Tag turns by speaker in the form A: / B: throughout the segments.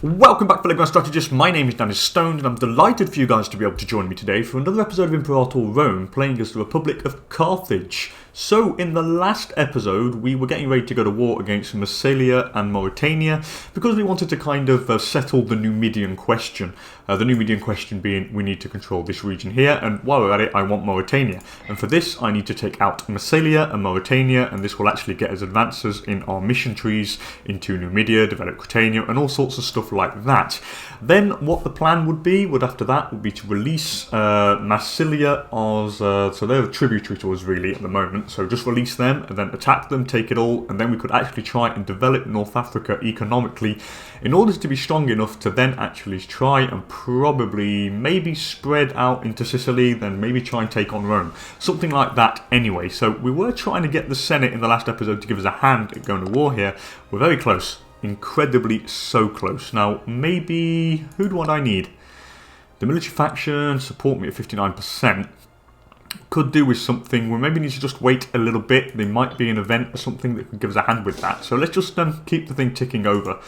A: Welcome back, fellow strategists. My name is DanIsStoned, and I'm delighted for you guys to be able to join me today for another episode of Imperator Rome, playing as the Republic of Carthage. So, in the last episode, we were getting ready to go to war against Massalia and Mauritania because we wanted to kind of settle the Numidian question. The Numidian question being, we need to control this region here, and while we're at it, I want Mauritania. And for this, I need to take out Massalia and Mauritania, and this will actually get us advances in our mission trees into Numidia, develop Cretania, and all sorts of stuff like that. Then what the plan would after that would be to release Massalia as so they're a tributary to us really at the moment, so just release them and then attack them, take it all, and then we could actually try and develop North Africa economically in order to be strong enough to then actually try and probably maybe spread out into Sicily, then maybe try and take on Rome, something like that anyway. So we were trying to get the Senate in the last episode to give us a hand at going to war here. We're very close. Incredibly so close. Now, maybe, who do I need? The military faction support me at 59%. Could do with something. We maybe need to just wait a little bit. There might be an event or something that could give us a hand with that. So let's just keep the thing ticking over.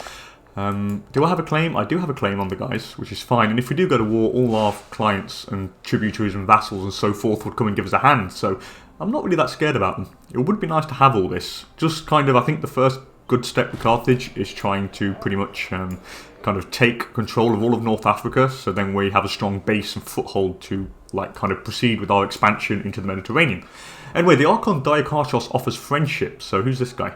A: Do I have a claim? I do have a claim on the guys, which is fine. And if we do go to war, all our clients and tributaries and vassals and so forth would come and give us a hand. So I'm not really that scared about them. It would be nice to have all this. Just kind of, I think the first good step with Carthage is trying to pretty much kind of take control of all of North Africa, so then we have a strong base and foothold to like kind of proceed with our expansion into the Mediterranean. Anyway, the Archon Diakarchos offers friendship. So who's this guy?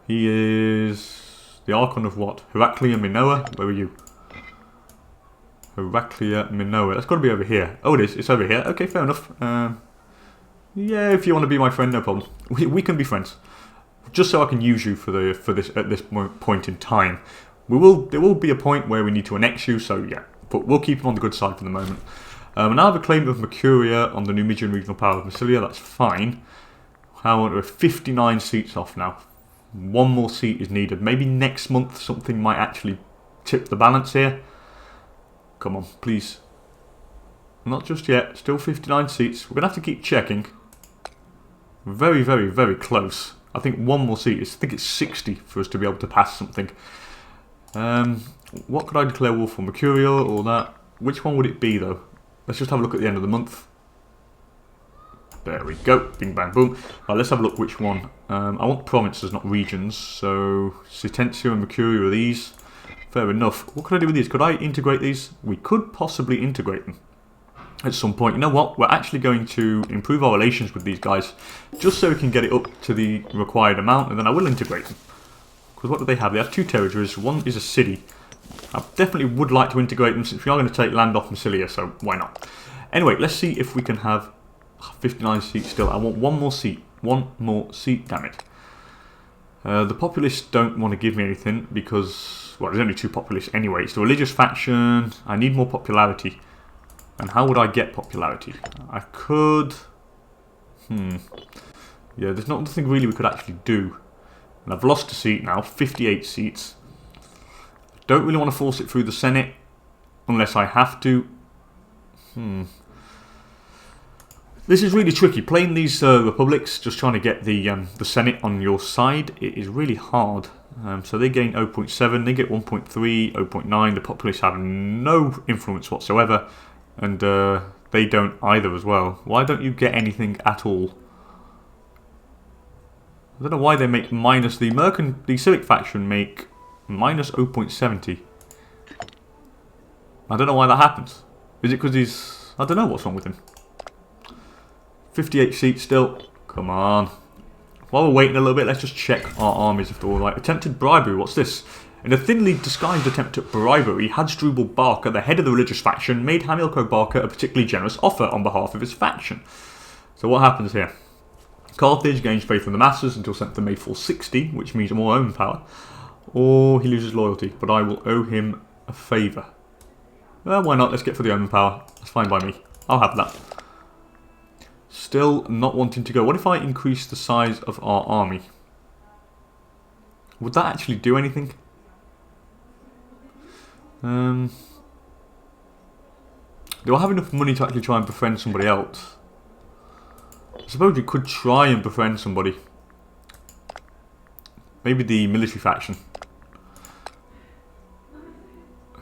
A: He is the Archon of what? Heraclea Minoa? Where are you? Heraclea Minoa. That's got to be over here. Oh, it is. It's over here. Okay, fair enough. Yeah, if you want to be my friend, no problem. We can be friends. Just so I can use you for this at this point in time. There will be a point where we need to annex you, so yeah. But we'll keep him on the good side for the moment. And I have a claim of Mercuria on the Numidian regional power of Massalia. That's fine. How we're 59 seats off now. One more seat is needed. Maybe next month something might actually tip the balance here. Come on, please. Not just yet. Still 59 seats. We're gonna have to keep checking. Very, very, very close. I think one more seat is, I think it's 60 for us to be able to pass something. What could I declare war for? Mercurial or that? Which one would it be though? Let's just have a look at the end of the month. There we go. Bing bang boom. Right, let's have a look which one. I want provinces, not regions. So Sitensia and Mercuria are these. Fair enough. What could I do with these? Could I integrate these? We could possibly integrate them at some point. You know what? We're actually going to improve our relations with these guys just so we can get it up to the required amount, and then I will integrate them. Because what do they have? They have two territories. One is a city. I definitely would like to integrate them since we are going to take land off Massalia, so why not? Anyway, let's see if we can have 59 seats still. I want one more seat. One more seat, damn it. The populists don't want to give me anything because, well, there's only two populists anyway. It's the religious faction. I need more popularity. And how would I get popularity? I could... Yeah, there's nothing really we could actually do. And I've lost a seat now, 58 seats. I don't really want to force it through the Senate, unless I have to. This is really tricky. Playing these republics, just trying to get the Senate on your side, it is really hard. So they gain 0.7, they get 1.3, 0.9. The populists have no influence whatsoever. And they don't either as well. Why don't you get anything at all? I don't know why they make minus. The civic faction make minus 0.70. I don't know why that happens. Is it because he's... I don't know what's wrong with him. 58 seats still. Come on. While we're waiting a little bit, let's just check our armies if they're all right. Attempted bribery. What's this? In a thinly disguised attempt at bribery, Hadstrubal Barca, the head of the religious faction, made Hamilcar Barca a particularly generous offer on behalf of his faction. So what happens here? Carthage gains faith in the masses until sent to May 460, which means more own power, or he loses loyalty, but I will owe him a favour. Well, why not? Let's get for the omen power. That's fine by me. I'll have that. Still not wanting to go. What if I increase the size of our army? Would that actually do anything? Do I have enough money to actually try and befriend somebody else? I suppose we could try and befriend somebody. Maybe the military faction.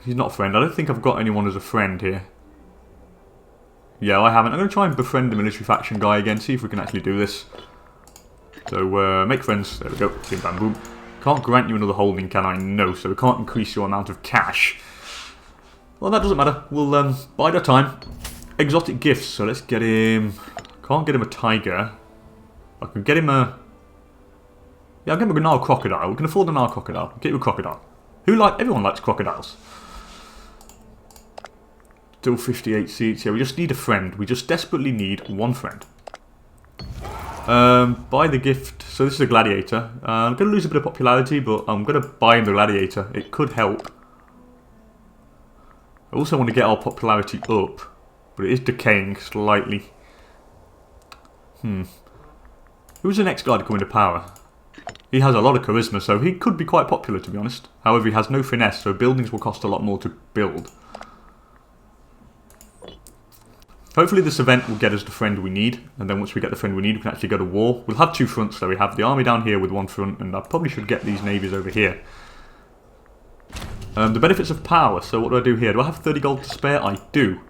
A: He's not a friend. I don't think I've got anyone as a friend here. Yeah, I haven't. I'm going to try and befriend the military faction guy again, see if we can actually do this. So, make friends. There we go. Bim bam boom. Can't grant you another holding, can I? No, so we can't increase your amount of cash. Well, that doesn't matter. We'll bide our time. Exotic gifts. So let's get him... Can't get him a tiger. I can get him a... Yeah, I'll get him a Nile crocodile. We can afford a Nile crocodile. Get you a crocodile. Everyone likes crocodiles. Still 58 seats. Yeah, we just need a friend. We just desperately need one friend. Buy the gift. So this is a gladiator. I'm going to lose a bit of popularity, but I'm going to buy him the gladiator. It could help. I also want to get our popularity up, but it is decaying slightly. Who's the next guy to come into power? He has a lot of charisma, so he could be quite popular, to be honest. However, he has no finesse, so buildings will cost a lot more to build. Hopefully this event will get us the friend we need, and then once we get the friend we need, we can actually go to war. We'll have two fronts, though. We have the army down here with one front, and I probably should get these navies over here. The benefits of power. So what do I do here? Do I have 30 gold to spare? I do.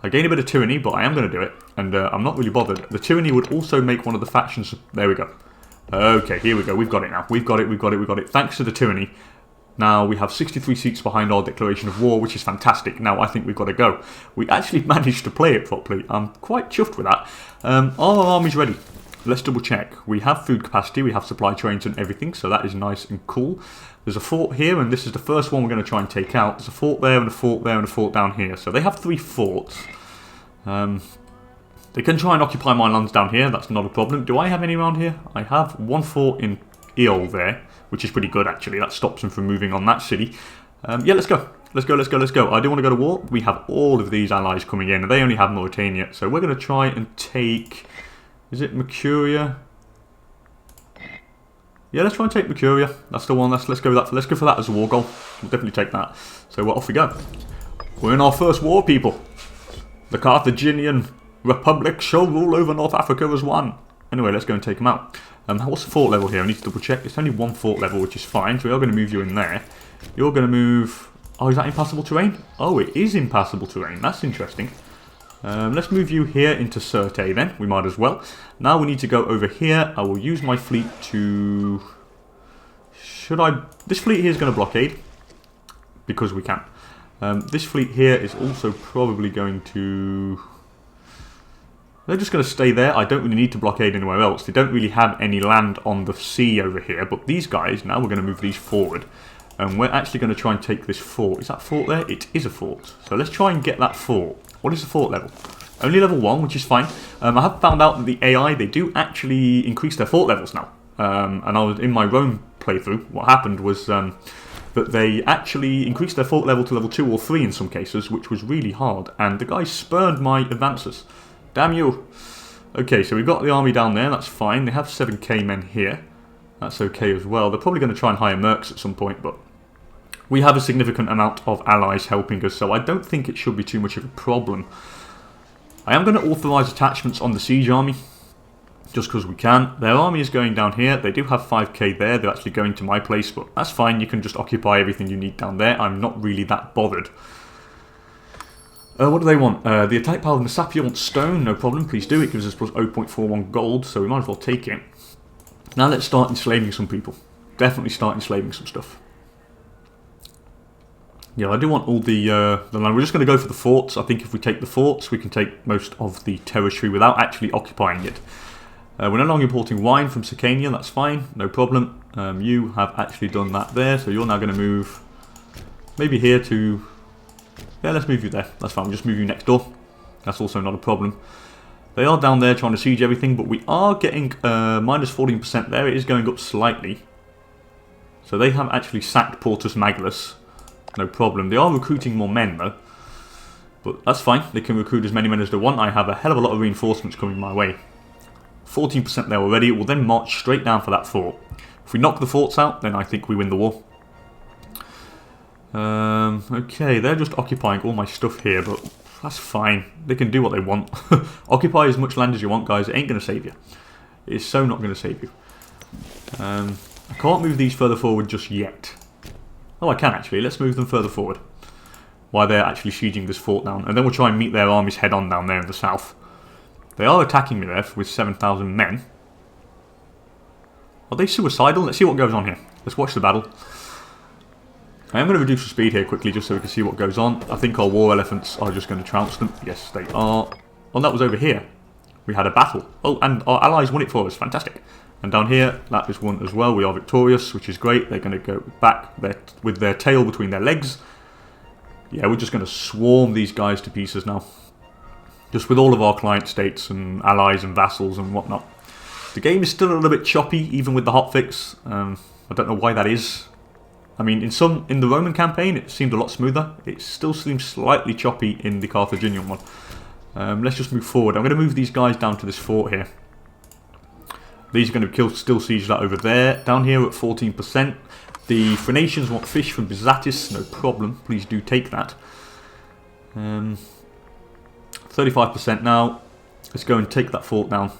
A: I gain a bit of tyranny, but I am going to do it, and I'm not really bothered. The tyranny would also make one of the factions... There we go. Okay, here we go. We've got it now. We've got it. Thanks to the tyranny. Now we have 63 seats behind our declaration of war, which is fantastic. Now I think we've got to go. We actually managed to play it properly. I'm quite chuffed with that. Are our armies ready? Let's double check. We have food capacity, we have supply trains and everything, so that is nice and cool. There's a fort here, and this is the first one we're going to try and take out. There's a fort there, and a fort there, and a fort down here. So they have 3 forts. They can try and occupy my lands down here, that's not a problem. Do I have any around here? I have 1 fort in Eol there, which is pretty good actually. That stops them from moving on that city. Yeah, let's go. Let's go. I do want to go to war. We have all of these allies coming in, and they only have Mauritania. So we're going to try and take... Is it Mercuria? Yeah, let's try and take Mercuria. That's the one. Let's go for that as a war goal. We'll definitely take that. So off we go. We're in our first war, people. The Carthaginian Republic shall rule over North Africa as one. Anyway, let's go and take them out. What's the fort level here? I need to double check. It's only 1 fort level, which is fine. So we are going to move you in there. You're going to move... Oh, is that impassable terrain? Oh, it is impassable terrain. That's interesting. Let's move you here into Sirte then. We might as well. Now we need to go over here. I will use my fleet to... Should I... This fleet here is going to blockade. Because we can. This fleet here is also probably going to... They're just going to stay there. I don't really need to blockade anywhere else. They don't really have any land on the sea over here. But these guys, now we're going to move these forward. And we're actually going to try and take this fort. Is that fort there? It is a fort. So let's try and get that fort. What is the fort level? Only level 1, which is fine. I have found out that the AI, they do actually increase their fort levels now. And I was in my Rome playthrough. What happened was that they actually increased their fort level to level 2 or 3 in some cases, which was really hard. And the guy spurned my advances. Damn you. Okay, so we've got the army down there. That's fine. They have 7k men here. That's okay as well. They're probably going to try and hire mercs at some point, but we have a significant amount of allies helping us, so I don't think it should be too much of a problem. I am going to authorise attachments on the siege army, just because we can. Their army is going down here. They do have 5k there. They're actually going to my place, but that's fine. You can just occupy everything you need down there. I'm not really that bothered. What do they want? The attack power of the Sapphire wants stone. No problem, please do. It gives us plus 0.41 gold, so we might as well take it. Now let's start enslaving some people. Definitely start enslaving some stuff. Yeah, I do want all the land. We're just going to go for the forts. I think if we take the forts, we can take most of the territory without actually occupying it. We're no longer importing wine from Sicania. That's fine. No problem. You have actually done that there, so you're now going to move maybe here to... Yeah, let's move you there. That's fine. We'll just move you next door. That's also not a problem. They are down there trying to siege everything, but we are getting minus 14% there. It is going up slightly. So they have actually sacked Portus Magnus. No problem. They are recruiting more men, though. But that's fine. They can recruit as many men as they want. I have a hell of a lot of reinforcements coming my way. 14% there already. It will then march straight down for that fort. If we knock the forts out, then I think we win the war. Okay, they're just occupying all my stuff here, but that's fine. They can do what they want. Occupy as much land as you want, guys. It ain't going to save you. It is so not going to save you. I can't move these further forward just yet. Oh, I can actually. Let's move them further forward. while they're actually sieging this fort down. And then we'll try and meet their armies head on down there in the south. They are attacking me there with 7,000 men. Are they suicidal? Let's see what goes on here. Let's watch the battle. I am going to reduce the speed here quickly just so we can see what goes on. I think our war elephants are just going to trounce them. Yes, they are. Oh, that was over here. We had a battle. Oh, and our allies won it for us. Fantastic. And down here, that is won as well. We are victorious, which is great. They're going to go back with their tail between their legs. Yeah, we're just going to swarm these guys to pieces now. Just with all of our client states and allies and vassals and whatnot. The game is still a little bit choppy, even with the hotfix. I don't know why that is. I mean, in the Roman campaign, it seemed a lot smoother. It still seems slightly choppy in the Carthaginian one. Let's just move forward. I'm going to move these guys down to this fort here. These are going to still siege that over there. Down here at 14%. The Phoenicians want fish from Byzantis. No problem. Please do take that. 35% now. Let's go and take that fort down.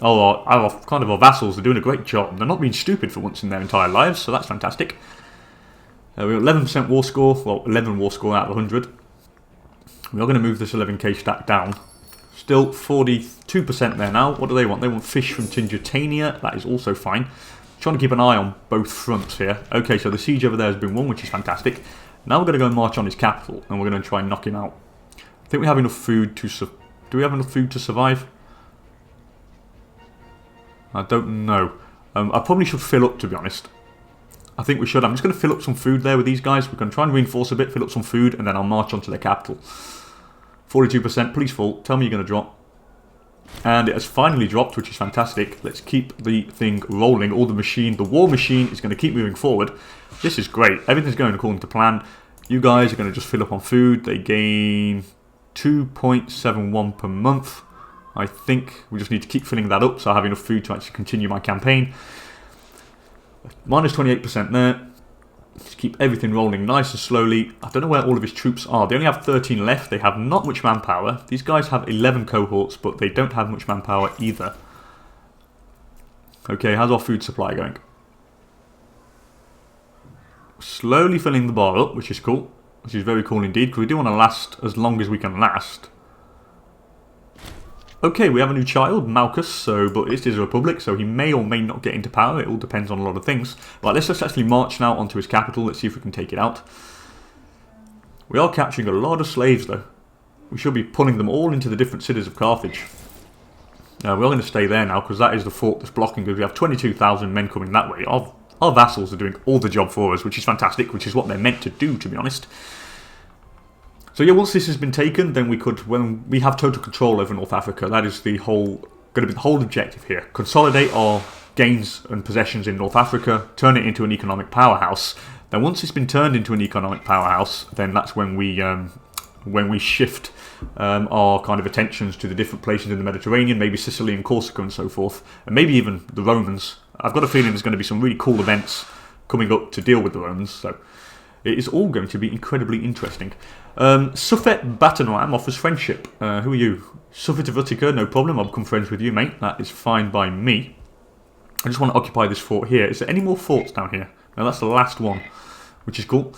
A: Oh, our vassals are doing a great job. They're not being stupid for once in their entire lives, so that's fantastic. We've got 11% war score. Well, 11 war score out of 100. We are going to move this 11k stack down. Still 42% there now. What do they want? They want fish from Tingitania. That is also fine. Trying to keep an eye on both fronts here. Okay, so the siege over there has been won, which is fantastic. Now we're going to go and march on his capital, and we're going to try and knock him out. I think we have enough food to... Do we have enough food to survive? I don't know. I probably should fill up, to be honest. I think we should. I'm just going to fill up some food there with these guys. We're going to try and reinforce a bit, fill up some food, and then I'll march on to their capital. 42%, please fall. Tell me you're going to drop. And it has finally dropped, which is fantastic. Let's keep the thing rolling. All the war machine is going to keep moving forward. This is great. Everything's going according to plan. You guys are going to just fill up on food. They gain 2.71 per month. I think we just need to keep filling that up so I have enough food to actually continue my campaign. Minus 28% there. Just keep everything rolling nice and slowly. I don't know where all of his troops are. They only have 13 left. They have not much manpower. These guys have 11 cohorts, but they don't have much manpower either. Okay, how's our food supply going? Slowly filling the bar up, which is cool. Which is very cool indeed, because we do want to last as long as we can last. Okay, we have a new child, Malchus, but it is a republic, so he may or may not get into power. It all depends on a lot of things. Right, let's just actually march now onto his capital. Let's see if we can take it out. We are capturing a lot of slaves, though. We should be pulling them all into the different cities of Carthage. We're going to stay there now, because that is the fort that's blocking us. We have 22,000 men coming that way. Our vassals are doing all the job for us, which is fantastic, which is what they're meant to do, to be honest. So yeah, once this has been taken, then when we have total control over North Africa, that is going to be the whole objective here. Consolidate our gains and possessions in North Africa, turn it into an economic powerhouse. Then once it's been turned into an economic powerhouse, then that's when we shift our kind of attentions to the different places in the Mediterranean, maybe Sicily and Corsica and so forth, and maybe even the Romans. I've got a feeling there's going to be some really cool events coming up to deal with the Romans, so it is all going to be incredibly interesting. Suffet Batanoam offers friendship. Who are you? Suffet of Utica, no problem. I'll become friends with you, mate. That is fine by me. I just want to occupy this fort here. Is there any more forts down here? No, that's the last one, which is cool.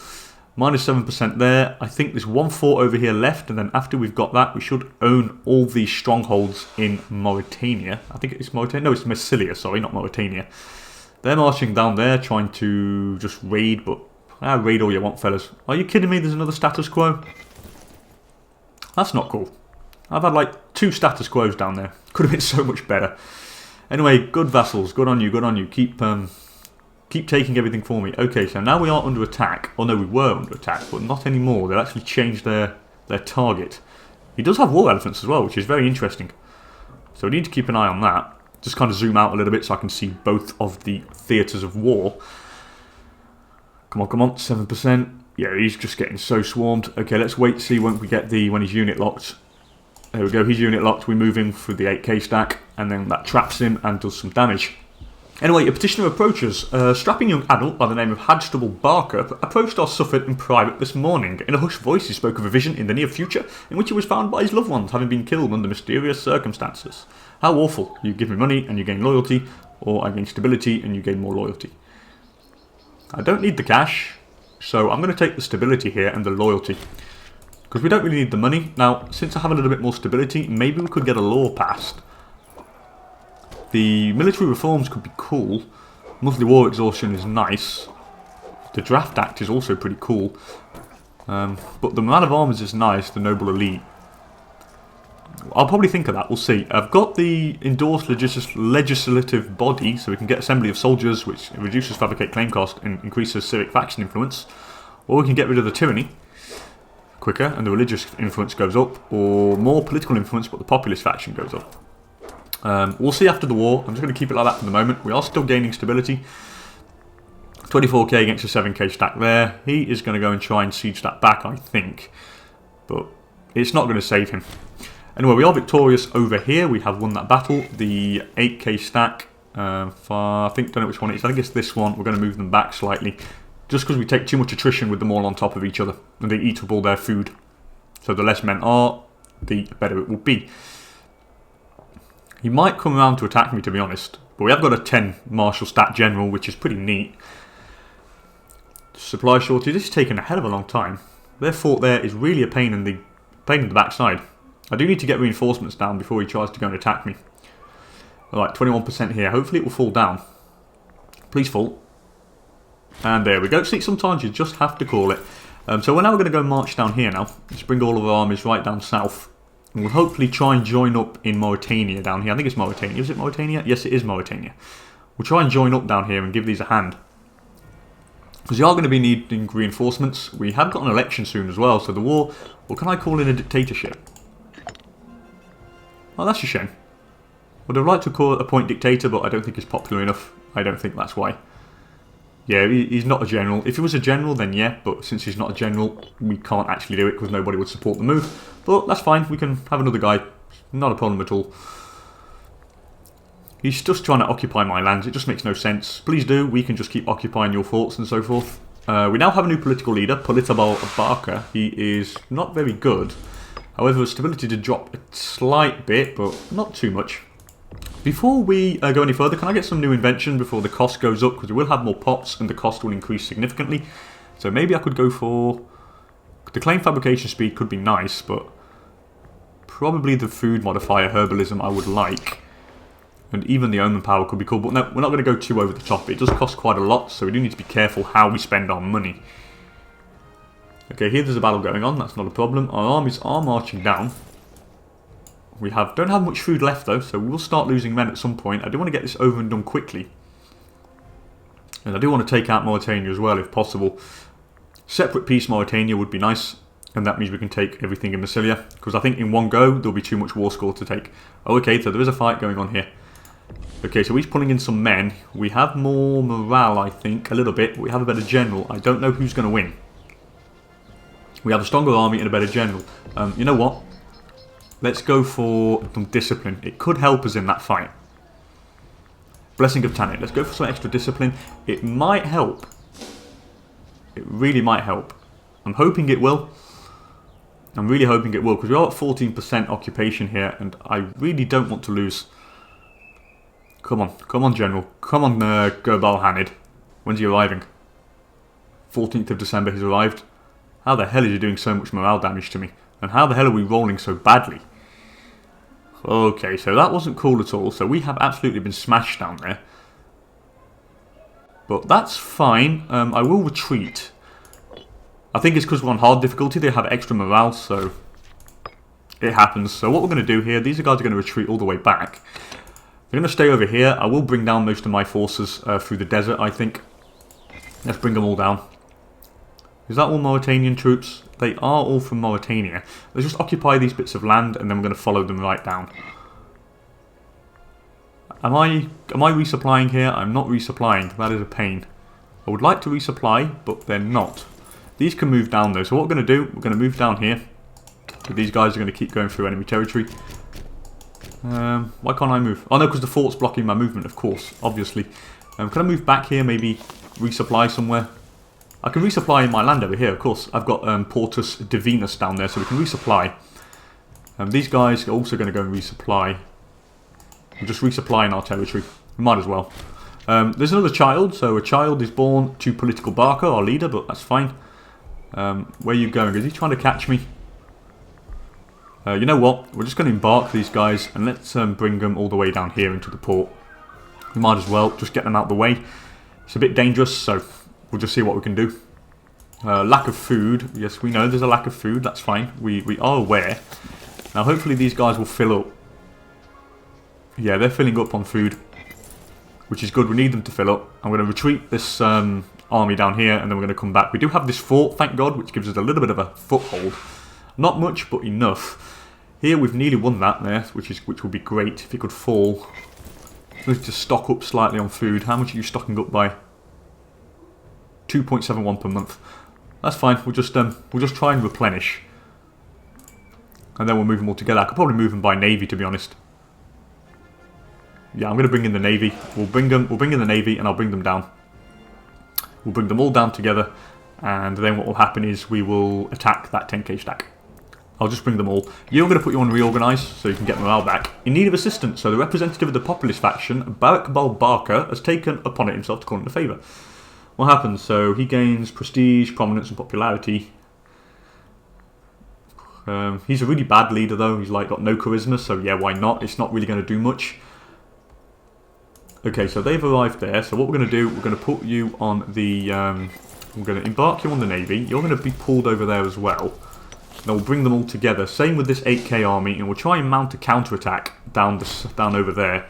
A: Minus 7% there. I think there's one fort over here left, and then after we've got that, we should own all these strongholds in Mauritania. I think it's Mauritania. No, it's Massilia, sorry, not Mauritania. They're marching down there, trying to just raid, but raid all you want, fellas. Are you kidding me? There's another status quo? That's not cool. I've had like 2 status quos down there. Could have been so much better. Anyway, good vassals. Good on you, good on you. Keep taking everything for me. Okay, so now we are under attack. Oh no, we were under attack, but not anymore. They've actually changed their target. He does have war elephants as well, which is very interesting. So we need to keep an eye on that. Just kind of zoom out a little bit so I can see both of the theatres of war. Come on, 7%. Yeah, he's just getting so swarmed. Okay, let's wait to see when he's unit locked. There we go, he's unit locked. We move him through the 8k stack, and then that traps him and does some damage. Anyway, a petitioner approaches. A strapping young adult by the name of Hadstubble Barker approached our Suffet in private this morning. In a hushed voice, he spoke of a vision in the near future in which he was found by his loved ones, having been killed under mysterious circumstances. How awful. You give me money and you gain loyalty, or I gain stability and you gain more loyalty. I don't need the cash, so I'm going to take the stability here and the loyalty. because we don't really need the money. Now, since I have a little bit more stability, maybe we could get a law passed. The military reforms could be cool. Monthly war exhaustion is nice. The Draft Act is also pretty cool. But the Man of Arms is nice, the Noble Elite. I'll probably think of that, we'll see. I've got the endorsed legislative body, so we can get Assembly of Soldiers, which reduces fabricate claim cost and increases civic faction influence. Or we can get rid of the tyranny quicker, and the religious influence goes up. Or more political influence, but the populist faction goes up. We'll see after the war. I'm just going to keep it like that for the moment. We are still gaining stability. 24k against a 7k stack there. He is going to go and try and siege that back, I think. But it's not going to save him. Anyway, we are victorious over here. We have won that battle. The 8k stack, I don't know which one it is. I think it's this one. We're going to move them back slightly. Just because we take too much attrition with them all on top of each other. And they eat up all their food. So the less men are, the better it will be. He might come around to attack me, to be honest. But we have got a 10 martial stat general, which is pretty neat. Supply shortage. This is taking a hell of a long time. Their fort there is really a pain in the backside. I do need to get reinforcements down before he tries to go and attack me. Alright, 21% here. Hopefully it will fall down. Please fall. And there we go. See, sometimes you just have to call it. So we're now going to go march down here now. Let's bring all of our armies right down south. And we'll hopefully try and join up in Mauritania down here. I think it's Mauritania. Is it Mauritania? Yes, it is Mauritania. We'll try and join up down here and give these a hand. Because we are going to be needing reinforcements. We have got an election soon as well. So the war, what can I call it, a dictatorship? Oh, that's a shame. Would have liked to appoint dictator, but I don't think he's popular enough. I don't think that's why. Yeah, he's not a general. If he was a general, then yeah, but since he's not a general, we can't actually do it because nobody would support the move. But that's fine, we can have another guy. Not a problem at all. He's just trying to occupy my lands. It just makes no sense. Please do, we can just keep occupying your forts and so forth. We now have a new political leader, Politbul Barker. He is not very good. However, stability did drop a slight bit, but not too much. Before we go any further, can I get some new invention before the cost goes up? Because we will have more pots and the cost will increase significantly. So maybe I could go for... The claim fabrication speed could be nice, but probably the food modifier herbalism I would like. And even the omen power could be cool, but no, we're not going to go too over the top. It does cost quite a lot, so we do need to be careful how we spend our money. Okay, here there's a battle going on, that's not a problem. Our armies are marching down. We don't have much food left though, so we will start losing men at some point. I do want to get this over and done quickly. And I do want to take out Mauritania as well if possible. Separate peace Mauritania would be nice. And that means we can take everything in Massilia. Because I think in one go there'll be too much war score to take. Oh, okay, so there is a fight going on here. Okay, so he's pulling in some men. We have more morale, I think, a little bit. We have a better general. I don't know who's going to win. We have a stronger army and a better general. You know what? Let's go for some discipline. It could help us in that fight. Blessing of Tanit. Let's go for some extra discipline. It might help. It really might help. I'm hoping it will. I'm really hoping it will. Because we are at 14% occupation here. And I really don't want to lose. Come on. Come on, General. Come on, Gerbal Hanid. When's he arriving? 14th of December he's arrived. How the hell is he doing so much morale damage to me? And how the hell are we rolling so badly? Okay, so that wasn't cool at all. So we have absolutely been smashed down there. But that's fine. I will retreat. I think it's because we're on hard difficulty. They have extra morale, so it happens. So what we're going to do here, these guys are going to retreat all the way back. They're going to stay over here. I will bring down most of my forces through the desert, I think. Let's bring them all down. Is that all Mauritanian troops? They are all from Mauritania. Let's just occupy these bits of land and then we're going to follow them right down. Am I resupplying here? I'm not resupplying. That is a pain. I would like to resupply, but they're not. These can move down though. So what we're going to do, we're going to move down here. So these guys are going to keep going through enemy territory. Why can't I move? Oh no, because the fort's blocking my movement, of course, obviously. Can I move back here, maybe resupply somewhere? I can resupply in my land over here, of course. I've got Portus Divinus down there, so we can resupply. These guys are also going to go and resupply. We'll just resupply in our territory. We might as well. There's another child, so a child is born to Political Barker, our leader, but that's fine. Where are you going? Is he trying to catch me? You know what? We're just going to embark these guys and let's bring them all the way down here into the port. We might as well just get them out of the way. It's a bit dangerous, so we'll just see what we can do. Lack of food. Yes, we know there's a lack of food. That's fine. We are aware. Now, hopefully these guys will fill up. Yeah, they're filling up on food, which is good. We need them to fill up. I'm going to retreat this army down here, and then we're going to come back. We do have this fort, thank God, which gives us a little bit of a foothold. Not much, but enough. Here we've nearly won that there, which would be great if it could fall. Let's just stock up slightly on food. How much are you stocking up by? 2.71 per month. That's fine. We'll just try and replenish, and then we'll move them all together. I could probably move them by navy, to be honest. Yeah, I'm going to bring in the navy. We'll bring in the navy, and I'll bring them down. We'll bring them all down together, and then what will happen is we will attack that 10k stack. I'll just bring them all. You're going to put you on reorganise, so you can get morale back. In need of assistance, so the representative of the populist faction, Barak Barker, has taken upon it himself to call in a favour. What happens? So he gains prestige, prominence, and popularity. He's a really bad leader, though. He's like got no charisma, so yeah, why not? It's not really going to do much. Okay, so they've arrived there. So what we're going to do, we're going to put you on the... we're going to embark you on the navy. You're going to be pulled over there as well. Then we'll bring them all together. Same with this 8k army, and we'll try and mount a counterattack down over there.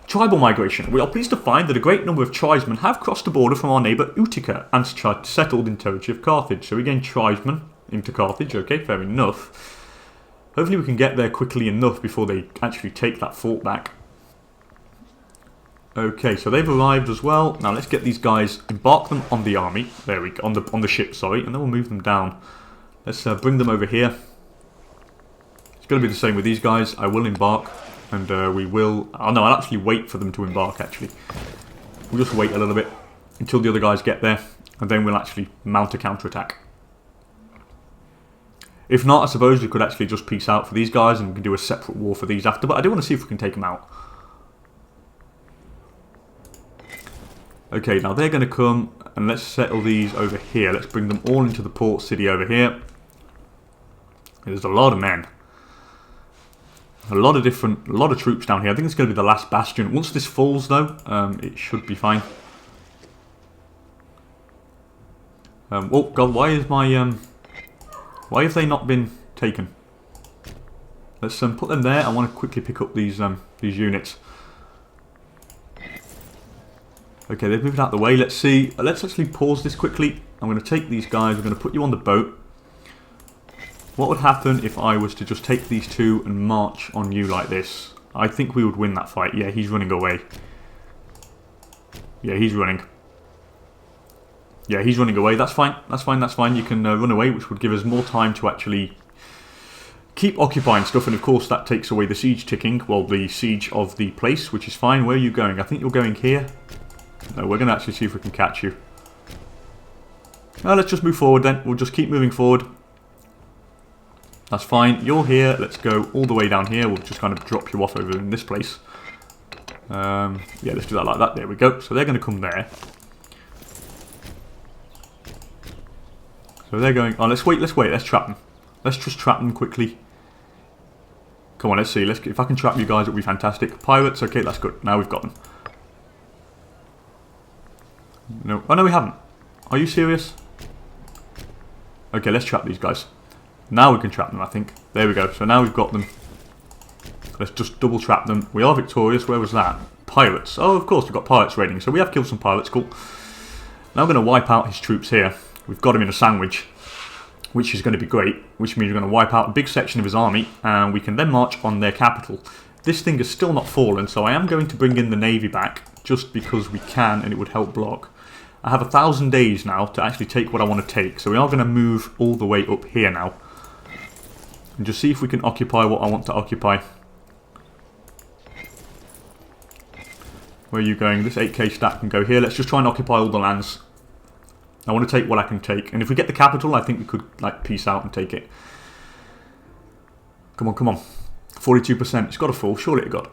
A: Tribal migration. We are pleased to find that a great number of tribesmen have crossed the border from our neighbour Utica and settled in territory of Carthage. So we gain tribesmen into Carthage. Okay, fair enough. Hopefully we can get there quickly enough before they actually take that fort back. Okay, so they've arrived as well. Now let's get these guys, embark them on the army. There we go, on the ship, sorry, and then we'll move them down. Let's bring them over here. It's going to be the same with these guys. I will embark, and we will... Oh no, I'll actually wait for them to embark, actually. We'll just wait a little bit until the other guys get there, and then we'll actually mount a counterattack. If not, I suppose we could actually just peace out for these guys, and we can do a separate war for these after, but I do want to see if we can take them out. Okay, now they're going to come, and let's settle these over here. Let's bring them all into the port city over here. There's a lot of men. A lot of troops down here. I think it's going to be the last bastion. Once this falls, though, it should be fine. Oh, God, why is my... why have they not been taken? Let's put them there. I want to quickly pick up these units. Okay, they've moved out of the way. Let's see. Let's actually pause this quickly. I'm going to take these guys. We're going to put you on the boat. What would happen if I was to just take these two and march on you like this? I think we would win that fight. Yeah, he's running away. Yeah, he's running. Yeah, he's running away. That's fine. That's fine. That's fine. You can run away, which would give us more time to actually keep occupying stuff. And of course, that takes away the siege ticking. Well, the siege of the place, which is fine. Where are you going? I think you're going here. No, we're going to actually see if we can catch you. Let's just move forward then. We'll just keep moving forward. That's fine. You're here. Let's go all the way down here. We'll just kind of drop you off over in this place. Yeah, let's do that like that. There we go. So they're going to come there. So they're going... Oh, let's wait. Let's trap them. Let's just trap them quickly. Come on, let's see. If I can trap you guys, it would be fantastic. Pirates. Okay, that's good. Now we've got them. No. Oh, no, we haven't. Are you serious? Okay, let's trap these guys. Now we can trap them, I think. There we go. So now we've got them. Let's just double trap them. We are victorious. Where was that? Pirates. Oh, of course, we've got pirates raiding. So we have killed some pirates. Cool. Now we're going to wipe out his troops here. We've got him in a sandwich, which is going to be great. Which means we're going to wipe out a big section of his army, and we can then march on their capital. This thing is still not fallen, so I am going to bring in the navy back, just because we can, and it would help block. I have 1,000 days now to actually take what I want to take, so we are going to move all the way up here now. And just see if we can occupy what I want to occupy. Where are you going? This 8k stack can go here. Let's just try and occupy all the lands. I want to take what I can take. And if we get the capital, I think we could like peace out and take it. Come on, come on. 42%. It's got to fall. Surely it got.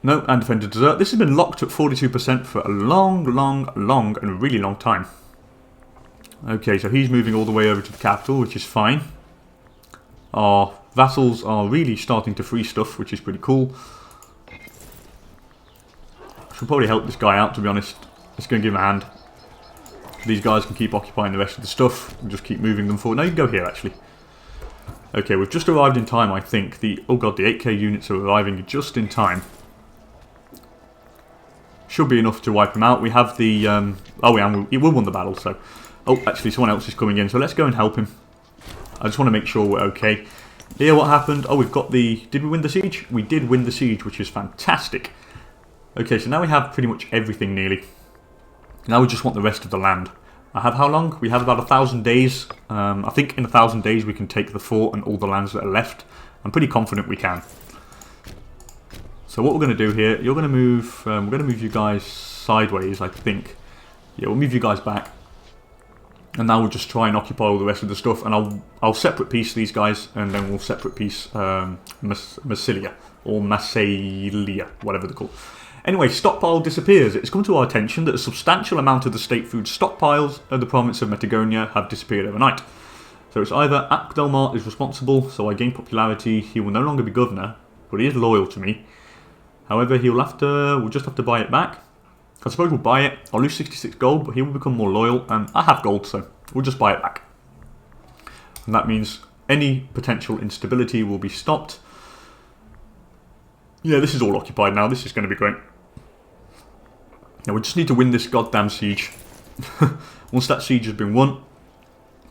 A: No, and defended desert. This has been locked at 42% for a long and really long time. Okay, so he's moving all the way over to the capital, which is fine. Our Vassals are really starting to free stuff, which is pretty cool. Should probably help this guy out, to be honest. It's going to give him a hand. These guys can keep occupying the rest of the stuff and just keep moving them forward. No, you can go here, actually. Okay, we've just arrived in time, I think. Oh god, the 8k units are arriving just in time. Should be enough to wipe them out. We have the... we will win the battle, so... Oh, actually, someone else is coming in, so let's go and help him. I just want to make sure we're okay. Here, what happened? Oh, we've got the... Did we win the siege? We did win the siege, which is fantastic. Okay, so now we have pretty much everything, nearly. Now we just want the rest of the land. I have how long? We have about 1,000 days. I think in 1,000 days we can take the fort and all the lands that are left. I'm pretty confident we can. So what we're going to do here, you're going to move, we're going to move you guys sideways, I think. Yeah, we'll move you guys back. And now we'll just try and occupy all the rest of the stuff. And I'll separate piece these guys, and then we'll separate piece Massilia, or Massalia, whatever they're called. Anyway, stockpile disappears. It's come to our attention that a substantial amount of the state food stockpiles of the province of Metagonia have disappeared overnight. So it's either Akdelmar is responsible, so I gain popularity, he will no longer be governor, but he is loyal to me. However, we'll just have to buy it back. I suppose we'll buy it. I'll lose 66 gold, but he will become more loyal, and I have gold, so we'll just buy it back. And that means any potential instability will be stopped. Yeah, this is all occupied now. This is going to be great. Now, we just need to win this goddamn siege. Once that siege has been won,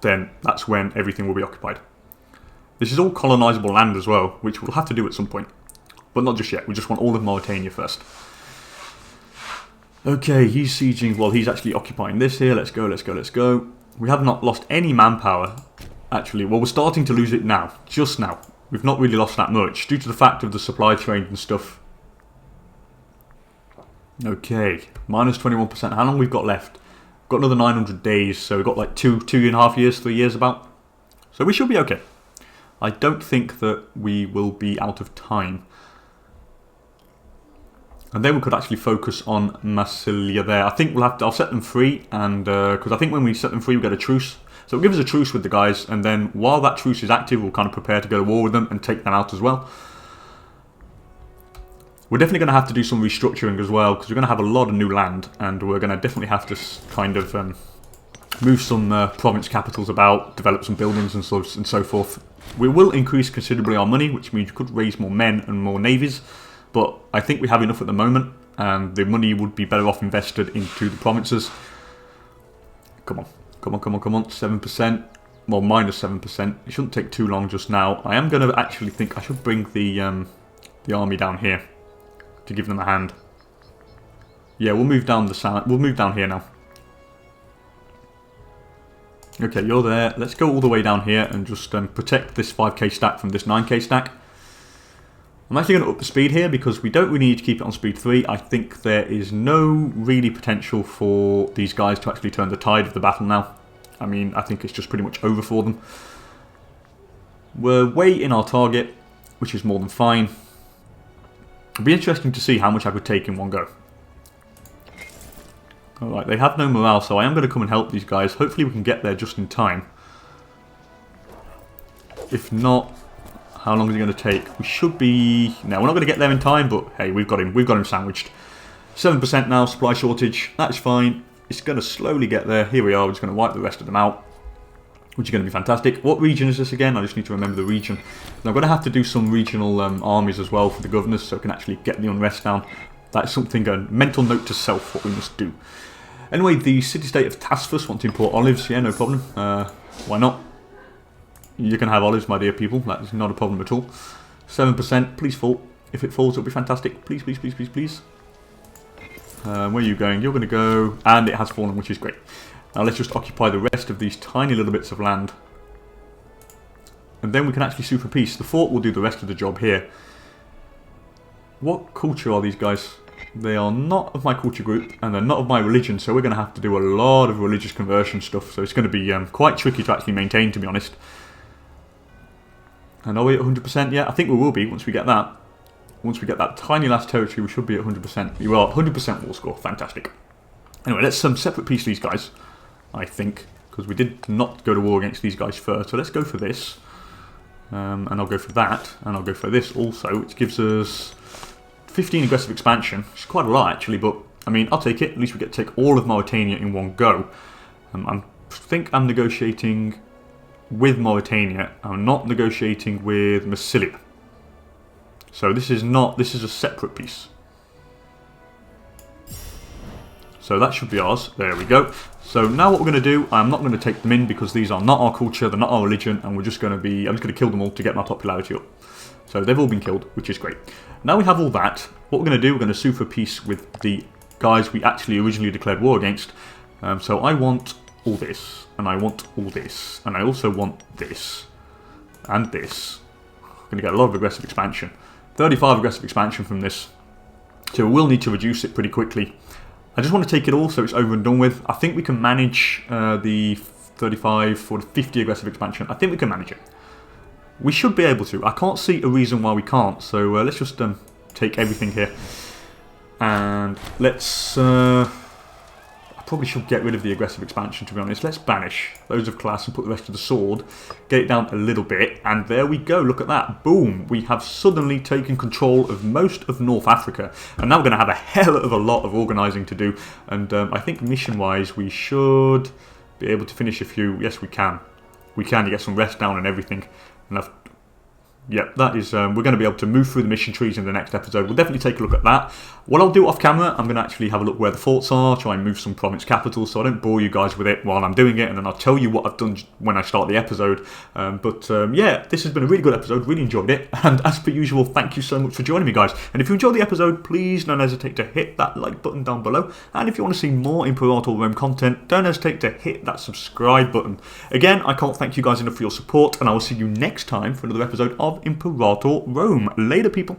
A: then that's when everything will be occupied. This is all colonisable land as well, which we'll have to do at some point. But not just yet. We just want all of Mauritania first. Okay, he's sieging. Well, he's actually occupying this here. Let's go, let's go, let's go. We have not lost any manpower, actually. Well, we're starting to lose it now. Just now. We've not really lost that much, due to the fact of the supply chain and stuff. Okay, minus 21%. How long we've got left? We've got another 900 days, so we've got like 2.5 years, 3 years about. So we should be okay. I don't think that we will be out of time. And then we could actually focus on Massilia there. I think I'll set them free, and because I think when we set them free we get a truce. So it'll give us a truce with the guys, and then while that truce is active, we'll kind of prepare to go to war with them and take them out as well. We're definitely going to have to do some restructuring as well, because we're going to have a lot of new land, and we're going to definitely have to kind of move some province capitals about, develop some buildings and so forth. We will increase considerably our money, which means we could raise more men and more navies, but I think we have enough at the moment, and the money would be better off invested into the provinces. Come on. Come on, come on, come on. 7%. Well, minus 7%. It shouldn't take too long just now. I am going to actually think I should bring the army down here to give them a hand. Yeah, we'll move down the south. We'll move down here now. Okay, you're there. Let's go all the way down here and just protect this 5k stack from this 9k stack. I'm actually going to up the speed here because we don't really need to keep it on speed 3. I think there is no really potential for these guys to actually turn the tide of the battle now. I mean, I think it's just pretty much over for them. We're way in our target, which is more than fine. It'll be interesting to see how much I could take in one go. Alright, they have no morale, so I am going to come and help these guys. Hopefully we can get there just in time. If not, how long is it going to take? We should be... No, we're not going to get there in time, but hey, we've got him sandwiched. 7% now, supply shortage. That's fine. It's going to slowly get there. Here we are. We're just going to wipe the rest of them out, which is going to be fantastic. What region is this again? I just need to remember the region. And I'm going to have to do some regional armies as well for the governors, so I can actually get the unrest down. That's something, a mental note to self, what we must do. Anyway, the city-state of Tasfus want to import olives. Yeah, no problem. Why not? You can have olives, my dear people. That is not a problem at all. 7%. Please fall. If it falls, it'll be fantastic. Please, please, please, please, please. Where are you going? You're going to go... And it has fallen, which is great. Now let's just occupy the rest of these tiny little bits of land. And then we can actually sue for peace. The fort will do the rest of the job here. What culture are these guys? They are not of my culture group, and they're not of my religion, so we're going to have to do a lot of religious conversion stuff. So it's going to be quite tricky to actually maintain, to be honest. And are we at 100% yet? I think we will be once we get that. Once we get that tiny last territory, we should be at 100%. We are 100% war score. Fantastic. Anyway, let's separate piece these guys, I think, because we did not go to war against these guys first. So let's go for this. and I'll go for that, and I'll go for this also, which gives us 15 aggressive expansion, which is quite a lot actually, but I mean, I'll take it. At least we get to take all of Mauritania in one go. I think I'm negotiating with Mauritania. I'm not negotiating with Massilia. So this is a separate piece. So that should be ours. There we go. So now what we're going to do, I'm not going to take them in because these are not our culture, they're not our religion, and I'm just going to kill them all to get my popularity up. So they've all been killed, which is great. Now we have all that. What we're going to do, we're going to sue for peace with the guys we actually originally declared war against. So I want all this, and I want all this, and I also want this, and this. I'm going to get a lot of aggressive expansion. 35 aggressive expansion from this. So we will need to reduce it pretty quickly. I just want to take it all so it's over and done with. I think we can manage the 35 for the 50 aggressive expansion. I think we can manage it. We should be able to. I can't see a reason why we can't. So let's just take everything here. And let's... I probably should get rid of the aggressive expansion, to be honest. Let's banish those of class and put the rest of the sword. Get it down a little bit. And there we go. Look at that. Boom. We have suddenly taken control of most of North Africa. And now we're going to have a hell of a lot of organising to do. And I think mission-wise, we should be able to finish a few. Yes, we can. We can to get some rest down and everything. And yeah, that is, we're going to be able to move through the mission trees in the next episode. We'll definitely take a look at that. What I'll do off camera, I'm going to actually have a look where the forts are, try and move some province capitals so I don't bore you guys with it while I'm doing it, and then I'll tell you what I've done when I start the episode. Yeah, this has been a really good episode, really enjoyed it, and as per usual, thank you so much for joining me, guys. And if you enjoyed the episode, please don't hesitate to hit that like button down below, and if you want to see more Imperator Rome content, don't hesitate to hit that subscribe button. Again, I can't thank you guys enough for your support, and I will see you next time for another episode of Imperator Rome. Later, people.